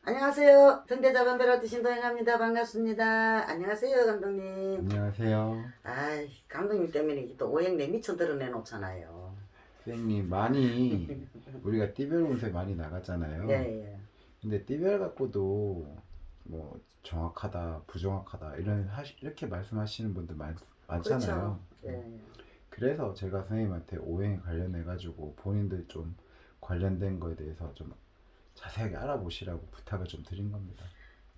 안녕하세요. 등대자반배로 드신 도행합니다. 반갑습니다. 안녕하세요, 감독님. 안녕하세요. 아이, 감독님 때문에 이게 또 오행 내 미천 드러내 놓잖아요. 선생님, 많이 우리가 띠별 운세 많이 예, 나갔잖아요. 예. 근데 띠별 갖고도 뭐 정확하다, 부정확하다 이렇게 말씀하시는 분들 그렇죠. 많잖아요. 예, 예. 그래서 제가 선생님한테 오행 관련해 가지고 본인들 좀 관련된 거에 대해서 좀 자세하게 알아보시라고 부탁을 좀 드린 겁니다.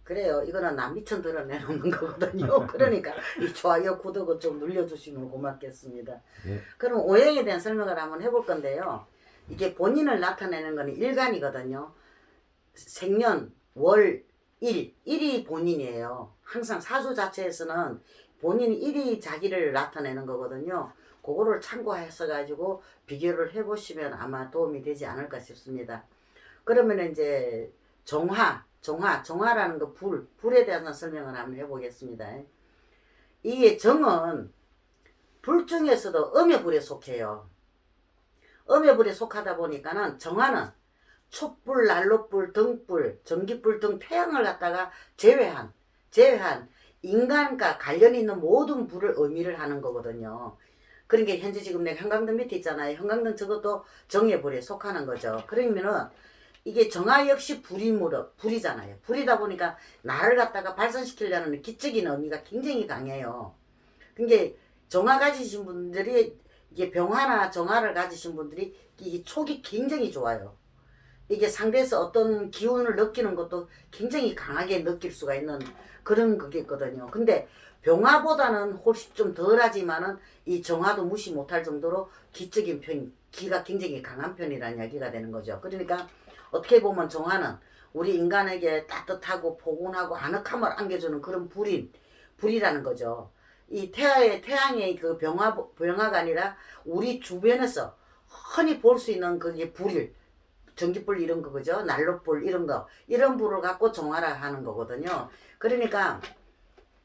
그래요. 이거는 남 미천 드러내 놓는 거거든요. 그러니까 이 좋아요, 구독을 좀 눌러주시면 고맙겠습니다. 예, 그럼 오행에 대한 설명을 한번 해볼 건데요. 이게 본인을 나타내는 거는 일간이거든요. 생년, 월, 일, 일이 본인이에요. 항상 사주 자체에서는 본인 일이 자기를 나타내는 거거든요. 그거를 참고해서 가지고 비교를 해보시면 아마 도움이 되지 않을까 싶습니다. 그러면 이제 정화라는 거 불에 대해서 설명을 한번 해보겠습니다. 이게 정은 불 중에서도 음의 불에 속해요. 음의 불에 속하다 보니까는 정화는 촛불, 난로불, 등불, 전기불 등 태양을 갖다가 제외한 인간과 관련 있는 모든 불을 의미를 하는 거거든요. 그러니까 현재 지금 내가 형광등 밑에 있잖아요. 형광등 저것도 정의 불에 속하는 거죠. 그러면은 이게 정화 역시 불이잖아요. 불이다 보니까 나를 갖다가 발산시키려는 기적인 의미가 굉장히 강해요. 그게 정화 가지신 분들이 이게 병화나 정화를 가지신 분들이 이게 촉이 굉장히 좋아요. 이게 상대에서 어떤 기운을 느끼는 것도 굉장히 강하게 느낄 수가 있는 그런 거겠거든요. 근데 병화보다는 훨씬 좀 덜하지만은 이 정화도 무시 못할 정도로 기가 굉장히 강한 편이라는 이야기가 되는 거죠. 그러니까 어떻게 보면 정화는 우리 인간에게 따뜻하고 포근하고 아늑함을 안겨주는 그런 불이라는 거죠. 이 태양의 그 병화가 아니라 우리 주변에서 흔히 볼 수 있는 그게 전기불 이런 거 그죠? 난로불 이런 거 이런 불을 갖고 정화라 하는 거거든요. 그러니까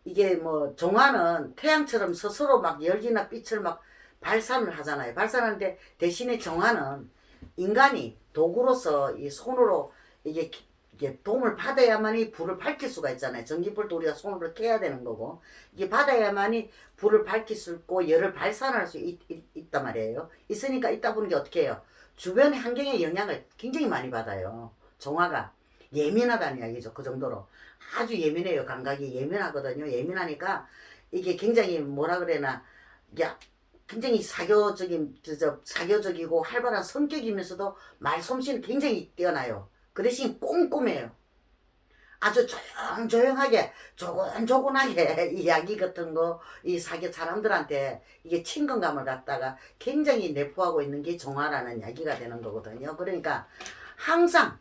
이게 뭐 정화는 태양처럼 스스로 막 열기나 빛을 막 발산을 하잖아요. 발산하는데 대신에 정화는 인간이 도구로서 이 손으로 이게 도움을 받아야만이 불을 밝힐 수가 있잖아요. 전기불도 우리가 손으로 켜야 되는 거고 이게 받아야만이 불을 밝힐 수 있고 열을 발산할 수 있단 말이에요. 있으니까 있다 보니 어떻게 해요? 주변의 환경의 영향을 굉장히 많이 받아요. 정화가 예민하다는 이야기죠. 그 정도로 아주 예민해요. 감각이 예민하거든요. 예민하니까 이게 굉장히 뭐라 그래나 이게 굉장히 사교적이고 활발한 성격이면서도 말솜씨는 굉장히 뛰어나요. 그 대신 꼼꼼해요. 아주 조용조용하게 조곤조곤하게 이야기 같은 거 이 사교 사람들한테 이게 친근감을 갖다가 굉장히 내포하고 있는 게 정화라는 이야기가 되는 거거든요. 그러니까 항상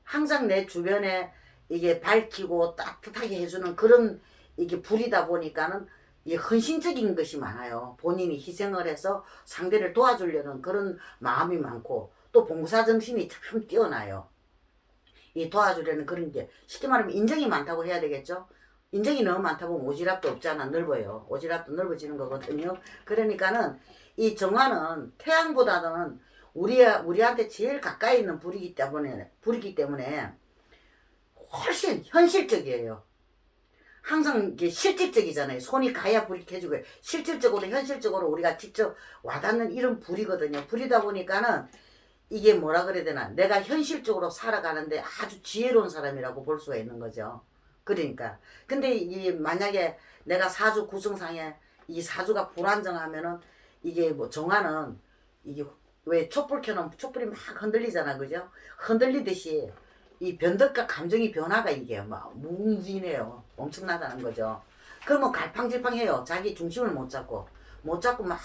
항상 내 주변에 이게 밝히고 따뜻하게 해주는 그런 이게 불이다 보니까는 이 헌신적인 것이 많아요. 본인이 희생을 해서 상대를 도와주려는 그런 마음이 많고 또 봉사정신이 참 뛰어나요. 이 도와주려는 그런 게 쉽게 말하면 인정이 많다고 해야 되겠죠. 인정이 너무 많다 보면 오지랖도 없잖아. 넓어요. 오지랖도 넓어지는 거거든요. 그러니까는 이 정화는 태양보다는 우리한테 제일 가까이 있는 불이기 때문에 훨씬 현실적이에요. 항상 이게 실질적이잖아요. 손이 가야 불이 켜지고 실질적으로 현실적으로 우리가 직접 와닿는 이런 불이거든요. 불이다 보니까는 이게 뭐라 그래야 되나 내가 현실적으로 살아가는데 아주 지혜로운 사람이라고 볼 수가 있는 거죠. 그러니까 근데 이 만약에 내가 사주 구성상에 이 사주가 불안정하면은 이게 뭐 정화는 이게 왜 촛불 켜놓으면 촛불이 막 흔들리잖아 그죠? 흔들리듯이 이 변덕과 감정이 변화가 이게 막 무궁무진해요. 엄청나다는 거죠. 그러면 갈팡질팡해요. 자기 중심을 못 잡고 막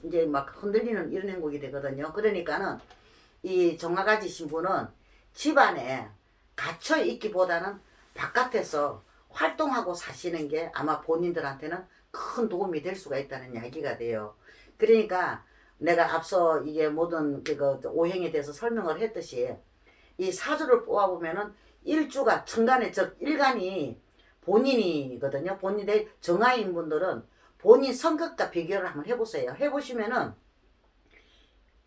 이제 막 흔들리는 이런 행복이 되거든요. 그러니까는 이 정화가지 신부는 집안에 갇혀 있기보다는 바깥에서 활동하고 사시는 게 아마 본인들한테는 큰 도움이 될 수가 있다는 이야기가 돼요. 그러니까 내가 앞서 이게 모든 그 오행에 대해서 설명을 했듯이 이 사주를 뽑아보면은 일주가 천간에 즉 일간이 본인이거든요. 본인의 정화인 분들은 본인 성격과 비교를 한번 해보세요. 해보시면은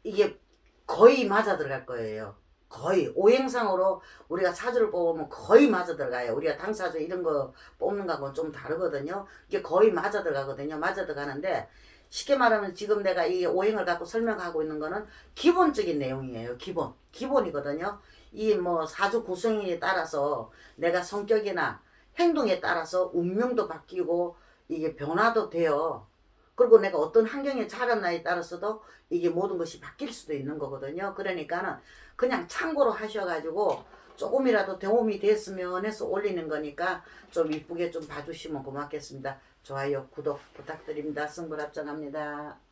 이게 거의 맞아 들어갈 거예요. 거의 오행상으로 우리가 사주를 뽑으면 거의 맞아 들어가요. 우리가 당사주 이런 거 뽑는 거하고는 좀 다르거든요. 이게 거의 맞아 들어가거든요. 맞아 들어가는데 쉽게 말하면 지금 내가 이 오행을 갖고 설명하고 있는 거는 기본적인 내용이에요. 기본이거든요. 이 뭐 사주 구성에 따라서 내가 성격이나 행동에 따라서 운명도 바뀌고 이게 변화도 돼요. 그리고 내가 어떤 환경에 자랐나에 따라서도 이게 모든 것이 바뀔 수도 있는 거거든요. 그러니까는 그냥 참고로 하셔가지고 조금이라도 도움이 됐으면 해서 올리는 거니까 좀 이쁘게 좀 봐주시면 고맙겠습니다. 좋아요, 구독 부탁드립니다. 승불합정합니다.